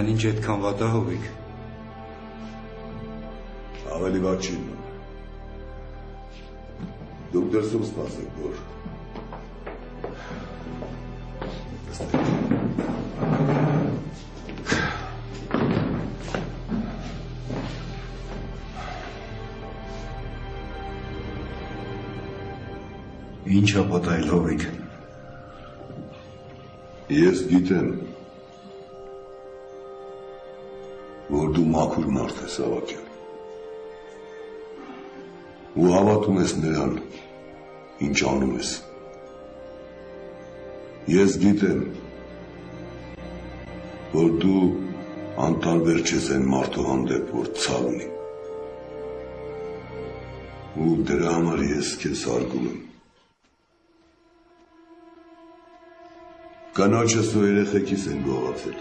ամեն ինչ այդքան վատ է Հովիկ։ Ավելի վատ չի մնում։ Դուք դրսում սպասեք, որ Ինչ է պատահել Հովիկ։ Ես գիտեմ, որ դու մաքուր մարդ ես Ավագյան։ Ու հավատում ես նրան, ինչ անում ես։ Ես գիտեմ, որ դու անտարբեր չես այն մարդու հանդեպ, որ ցավ ունի։ Ու դրա համար ես քեզ հարգում եմ։ Կանաչս ու երեխեքիս են գողացել։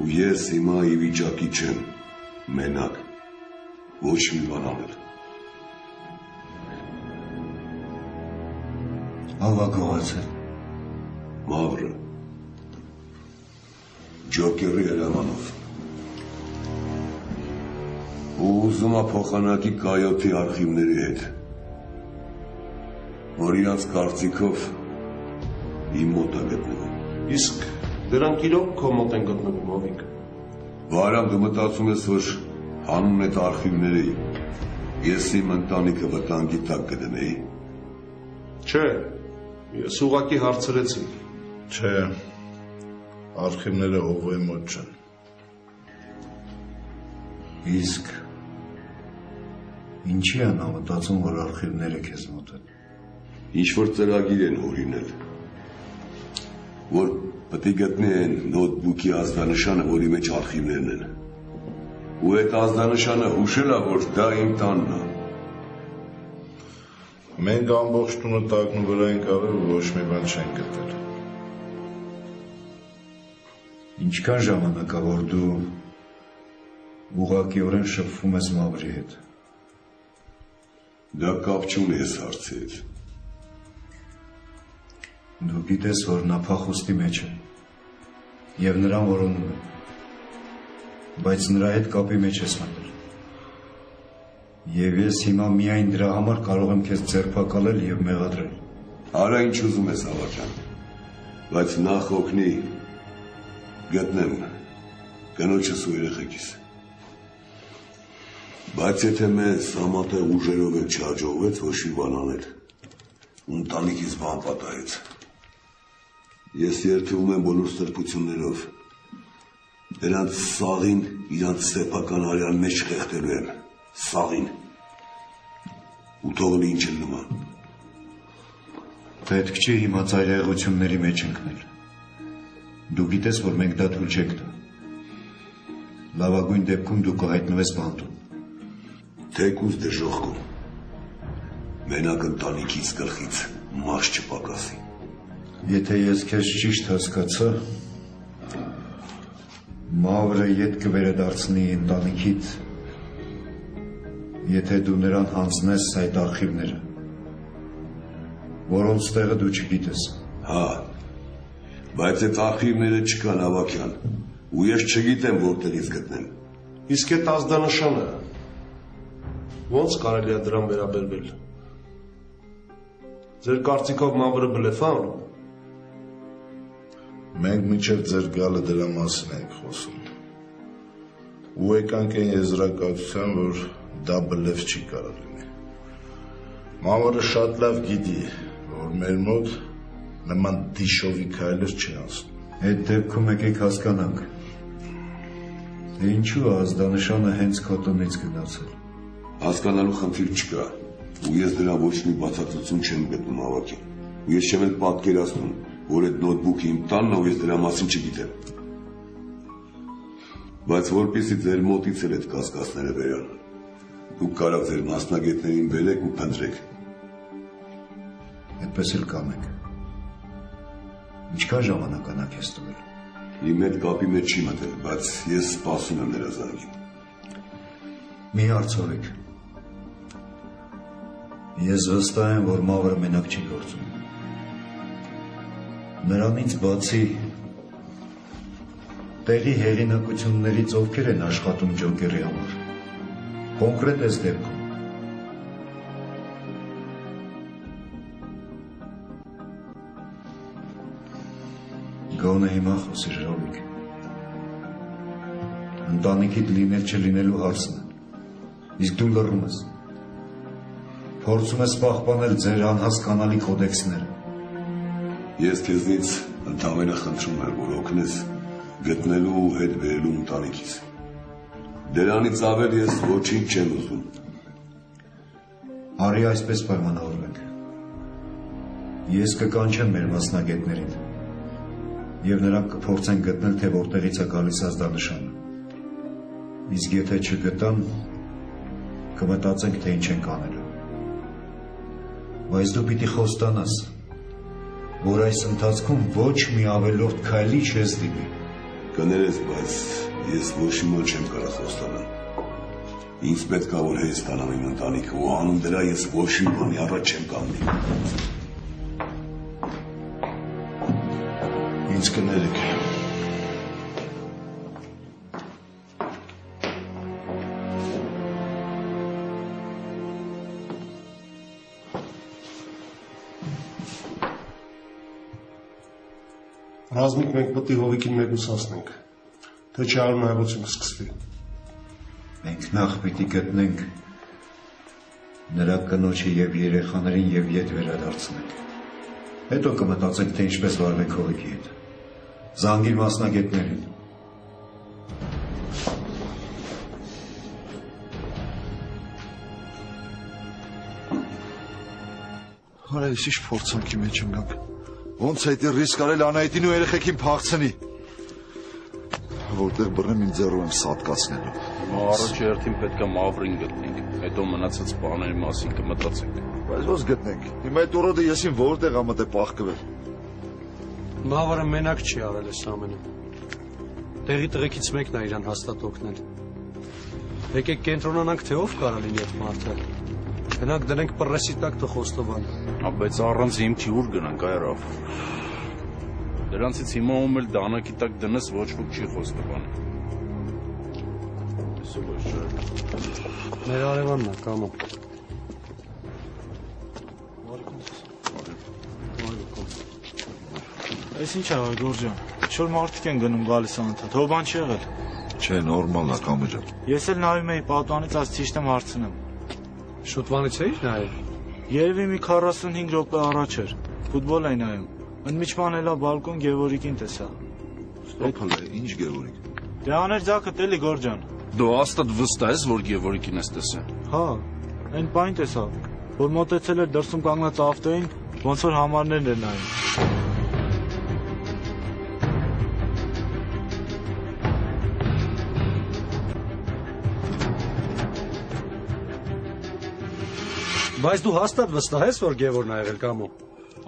Ու ես հիմա ի վիճակի չեմ, մենակ, ոչ մի բան անել։ Ով է գողացել։ Մավրը, ջոկերի հրամանով։ Ու ուզում է փոխանակի կայոթի արխիվների հետ, որ իրանց կարծիքով իմ մոտ է գտնվում։ Իսկ դրանք իրոք քո մոտ են գտնվում, Հովիկ։ Վարամ, դու մտածում ես, որ հանուն այդ արխիվների ես իմ ընտանիքը վտանգի տակ կդնեի։ Չէ, ես ուղղակի հարցրեցի։ Չէ, արխիվները Հովոյի մոտ չեն։ Իսկ ինչի է նա մտածում, որ արխիվները քեզ մոտ են։ Ինչ-որ ծրագիր են հորինել, որ պետք է գտնեն նոթբուքի ազդանշանը, որի մեջ արխիվներն են։ Ու այդ ազդանշանը հուշել է, որ դա իմ տանն է։ Մենք ամբողջ տունը տակնու վրա ենք արել, ոչ մի բան չենք գտել։ Ինչքան ժամանակ է, որ դու ուղղակիորեն շփվում ես Մավրի հետ։ Դա կապ չունի այս հարցի հետ։ Դու գիտես, որ նա փախուստի մեջ է և նրան որոնում է, բայց նրա հետ կապի մեջ ես մտել։ Եվ ես հիմա միայն դրա համար կարող եմ քեզ ձերբակալել և մեղադրել։ Արա ինչ ուզում ես Ավագյան, բայց նախ օգնի գտնեմ կնոջս ու երեխեքիս։ Բայց եթե մեզ համատեղ ուժերով էլ չհաջողվեց ոչ մի բան անել, ընտանիքիս բան պատահեց, ես երդվում եմ բոլոր սրբություններով, դրանց սաղին իրանց սեփական արյան մեջ խեղդելու եմ, սաղին, ու թողնի ինչ էլ նման։ Պետք չի հիմա ծայրահեղությունների մեջ ընկնել։ Դու գիտես, որ մենք դա թույլ չենք տա։ Լավագույն դեպքում դու կհայտնվես բանտում։ Թեկուզ դժոխքում, մենակ ընտանիքից գլխից մաս չպակասի։ Եթե ես քեզ ճիշտ հասկացա, Մավրը ետ կվերադարձնի ընտանիքիդ, եթե դու նրան հանձնես այդ արխիվները, որոնց տեղը դու չգիտես։ Հա, բայց այդ արխիվները չկան Ավագյան, ու ես չգիտեմ որտեղից գտնեմ։ Իսկ այդ ազդանշանը ո՞նց կարելի է դրան վերաբերվել։ Ձեր կարծիքով Մավրը բլեֆ է անում։ Մենք մինչև ձեր գալը դրա մասին ենք խոսում։ Ու եկանք այն եզրակացության, որ դա բլեֆ չի կարող լինի։ Մավրը շատ լավ գիտի, որ մեր մոտ նման դիշովի քայլեր չի անցնում։ Այդ դեպքում եկեք հասկանանք, թե ինչու է ազդանշանը հենց քո տնից գնացել։ Հասկանալու խնդիր չկա, ու ես դրա ոչ մի բացատրություն չեմ գտնում Ավագյան։ Ու ես չեմ էլ պատկերացնում, որ այդ նոթբուքը իմ տանն է, ու ես դրա մասին չգիտեմ։ Բայց որպեսզի ձեր մոտից էլ այդ կասկածները վերան, դուք կարող ձեր մասնագետներին բերեք ու փնտրեք։ Այդպես էլ կանենք։ Ինչքան ժամանակ է նա քեզ տվել։ Իմ հետ կապի մեջ չի մտել, բայց ես սպասում եմ նրա զանգին։ Մի հարցրեք։ Ես վստահ եմ, որ Մավրը մենակ չի գործում։ Նրանից բացի տեղի հեղինակություններից ովքեր են աշխատում ջոկերի համար։ Կոնկրետ այս դեպքում։ Գոնե հիմա խոսիր, Ռոմիկ։ Ընտանիքիդ լինել չլինելու հարցն է։ Իսկ դու լռում ես։ Փորձում ես պահպանել ձեր անհասկանալի կոդեքսները։ Ես քեզնից ընդամենը խնդրում եմ, որ օգնես գտնելու ու հետ բերելու ընտանիքիս։ Դրանից ավել ես ոչինչ չեմ ուզում։ Արի այսպես պայմանավորվենք։ Ես կկանչեմ մեր մասնագետներին և նրանք կփորձեն գտնել, թե որտեղից է գալիս ազդանշանը։ Իսկ եթե չգտան, կմտածենք, թե ինչ ենք անելու։ Բայց դու պիտի խոստանաս, որ այս ընթացքում ոչ մի ավելորդ քայլի չես դիմի։ Կներես, բայց ես ոչ մի բան չեմ կարող խոստանալ։ Ինձ պետք է որ հետ ստանամ իմ ընտանիքը ու անուն դրա ես ոչ մի բանի առաջ չեմ կանգնի։ Ինձ կներեք։ Ռազմիկ մենք պետք է Հովիկին մեկուսացնենք, թե չէ արունահեղություն կսկսվի։ Մենք նախ պիտի գտնենք նրա կնոջը և երեխաներին և ետ վերադարձնենք։ Հետո կմտածենք, թե ինչպես վարվենք Հովիկի հետ։ Զանգիր մասնագետներին։ Արա ես ինչ փորձանքի մեջ ընկանք։ Ոնց այդ ռիսկ արել Անահիտին ու երեխեքին փախցնի։ Որտեղ բռնեմ իմ ձեռով եմ սատկացնելու։ Առաջ հերթին պետք է Մավրին գտնենք, հետո մնացած բաների մասին կմտածենք։ Բայց ոնց գտնենք։ Հիմա այդ օրոդը եսին որտեղ ա մտե պահկվել։ Մավրը մենակ չի արել այս ամենը։ Տեղի տղեկից մեկն է իրան հաստատ օգնել։ Եկեք կենտրոնանանք, թե ով կարա լինի այդ մարդը։ Գնանք դնենք պռեսի տակ թե խոստովան։ Բայց առանց հիմքի ուր գնանք, այրավ։ Դրանցից հիմա ում էլ դանակի տակ դնես ոչ ոք չի խոստովանում։ Մեր արևանն է, կամո։ Այս ինչ ա, Գորջան, շոր մարդիկ են գնում գալիս անընդհատ, հո բան չի եղել։ Չէ, նորմալ ա, Կամո ջան։ Ես էլ նայում էի պատուանից այս ճիշտ եմ հարցնում։ Շուտվանից էիր նայել։ Երևի մի 45 րոպե առաջ էր, ֆուտբոլ էի նայում։ Ընդմիջման էլա բալկոն Գևորիկին տեսա։ Ստոփալ է, ինչ Գևորիկ։ Դե աներ ձակը տելի Գորջան։ Դու աստատ վստահ ես, որ Գևորիկին ես տեսել։ Հա, այն պայն տեսա, որ մոտեցել էր դրսում կանգնած ավտոյին, ոնց որ համարներն էր նայում։ Բայց դու հաստատ վստահ ես, որ Գևորն ա եղել կամո։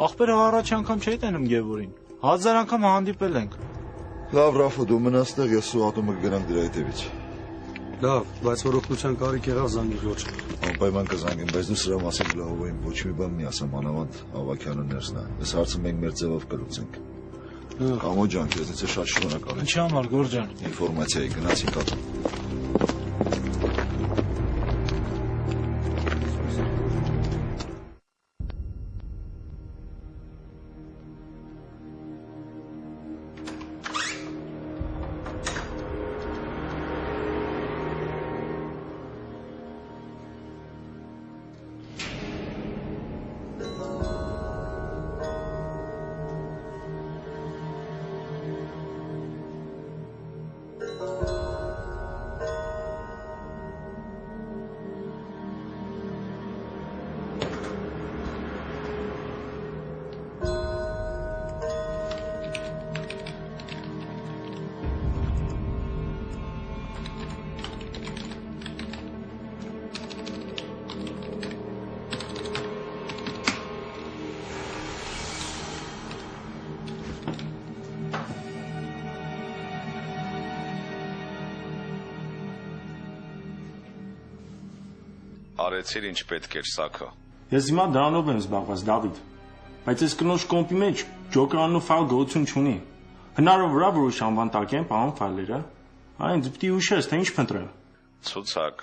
Ախպերը առաջ անգամ չէի տենում Գևորին։ 1000 անգամ հանդիպել ենք։ Լավ, Ռաֆո, դու մնացնեղ, ես ու ատոմը կգնանք դրա հետևից։ Լավ, բայց որ օգնության կարիք եղավ զանգի ոչ։ Անպայման կզանգեմ, բայց դու սրա մասին լավովին ոչ մի բան մի ասեմ, անավանդ Ավակյանը ներսն է։ Այս հարցը մենք մեր ձևով կլուծենք։ Կամո ջան, քեզնից է շատ շնորհակալ եմ։ Ինչի համար, Գորջան։ Ինֆորմացիայի գնացինք ատոմ։ Արեցիր ինչ պետք էր, Սաքո։ Ես հիմա դրանով եմ զբաղված, Դավիթ։ Բայց այս կնոջ կոմպի մեջ ջոկերանու ֆալ գոյություն չունի։ Հնարով վրա, որ ուրիշ անվան տակ են պահում ֆայլերը։ Այն դու պիտի ուշես, թե ինչ փնտրեմ։ Ցուցակ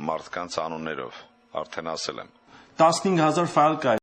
մարդկանց անուններով, արդեն ասել եմ։ 15000 ֆայլ կա